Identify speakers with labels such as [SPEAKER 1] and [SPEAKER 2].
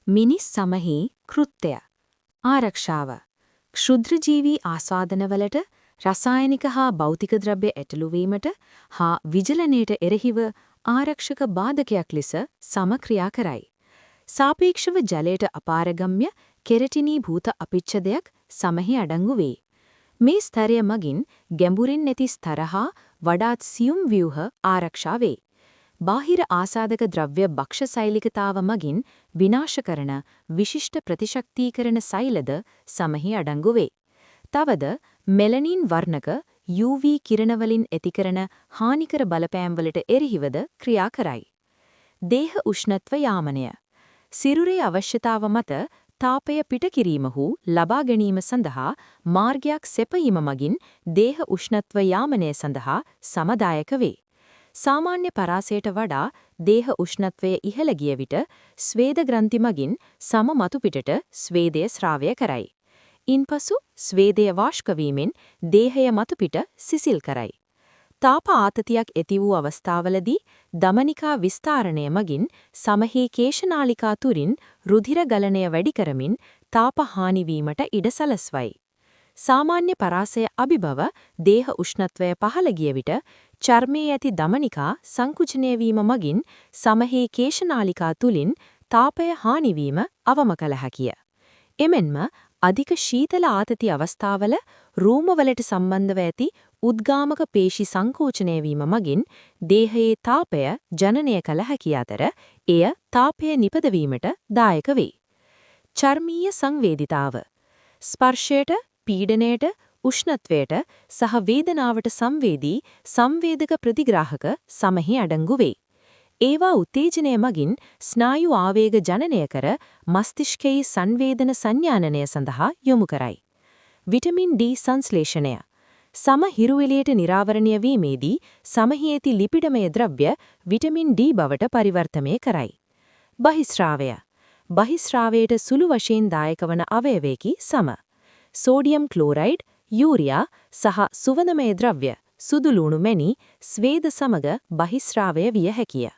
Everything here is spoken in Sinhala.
[SPEAKER 1] මිනිස් සමහි කෘත්‍යය ආරක්ෂාව ක්ෂුද්‍රජීවී ආස්වාදනවලට රසායනික හා භෞතික ද්‍රව්‍ය ඇතුළුවීමට හා විජලනයට එරෙහිව ආරක්ෂක බාධකයක් ලෙස සමක්‍රියා කරයි. සාපේක්ෂව ජලයට අපාරගම්‍ය කෙරටිනීභූත අපිච්ඡදයක් සමහි අඩංගු වේ. මේ ස්තරය මගින් ගැඹුරින් නැති ස්තර හා වඩාත් සියුම් ව්‍යුහ ආරක්ෂා වේ. බාහිර ආසාදක ද්‍රව්‍ය භක්ෂ සෛලිකතාව මගින් විනාශ කරන විශිෂ්ට ප්‍රතිශක්තීකරණ සෛලද සමහි අඩංගු වේ. තවද මෙලනින් වර්ණක UV කිරණවලින් ඇතිකරන හානිකර බලපෑම්වලට එරෙහිවද ක්‍රියා කරයි. දේහ උෂ්ණත්ව යාමනය සිරුරේ අවශ්‍යතාව මත තාපය පිටකිරීම හෝ ලබා ගැනීම සඳහා මාර්ගයක් සෙපීම මගින් දේහ උෂ්ණත්ව යාමනය සඳහා සමදායක වේ. සාමාන්‍ය පරාසයට වඩා දේහ උෂ්ණත්වය ඉහළ ගිය විට ස්වේද ග්‍රන්ථි මගින් සම මතු පිටට ස්වේදය ශ්‍රාවය කරයි. ඉන්පසු ස්වේදය වාෂ්ක වීමෙන් දේහය මතු පිට සිසිල් කරයි. තාප ආතතියක් ඇති වූ අවස්ථාවලදී දමනිකා විස්තරණය මගින් සමහේ කේශනාලිකා තුරින් රුධිර ගලණය වැඩි කරමින් තාප හානි වීමට ඉඩ සලස්වයි. සාමාන්‍ය පරාසය අභිබව දේහ උෂ්ණත්වය පහළ ගිය විට චර්මයේ ඇති දමනිකා සංකුචනය වීම මගින් සමහේ කේශනාලිකා තුලින් තාපය හානි වීම අවම කළ හැකිය. එමෙන්ම අධික ශීතල ආතති අවස්ථාවල රෝමවලට සම්බන්ධව ඇති උද්ගාමක පේශි සංකෝචනය වීම මගින් දේහයේ තාපය ජනනය කළ හැකි අතර එය තාපය නිපදවීමට දායක වේ. චර්මීය සංවේදිතාව ස්පර්ශයට, පීඩනයට, උෂ්ණත්වයට සහ වේදනාවට සංවේදී සංවේදක ප්‍රතිග්‍රාහක සමහි අඩංගු වේ. ඒවා උත්තේජනය මගින් ස්නායු ආවේග ජනනය කර මස්තිෂ්කයේ සංවේදන සංඥානනය සඳහා යොමු කරයි. විටමින් D සංශ්ලේෂණය සම හිරුවෙලියට නිරාවරණය වීමේදී සමහි ඇති ලිපිඩමය ද්‍රව්‍ය විටමින් D බවට පරිවර්තනය කරයි. බහිස්රාවය බහිස්රාවයට සුළු වශයෙන් දායක වන අවයවයකි සම. සෝඩියම් ක්ලෝරයිඩ්, යූරියා සහ සුවඳමය ද්‍රව්‍ය සුදුලූණු මැනි ස්වේද සමග බහිස්රාවය විය හැකිය.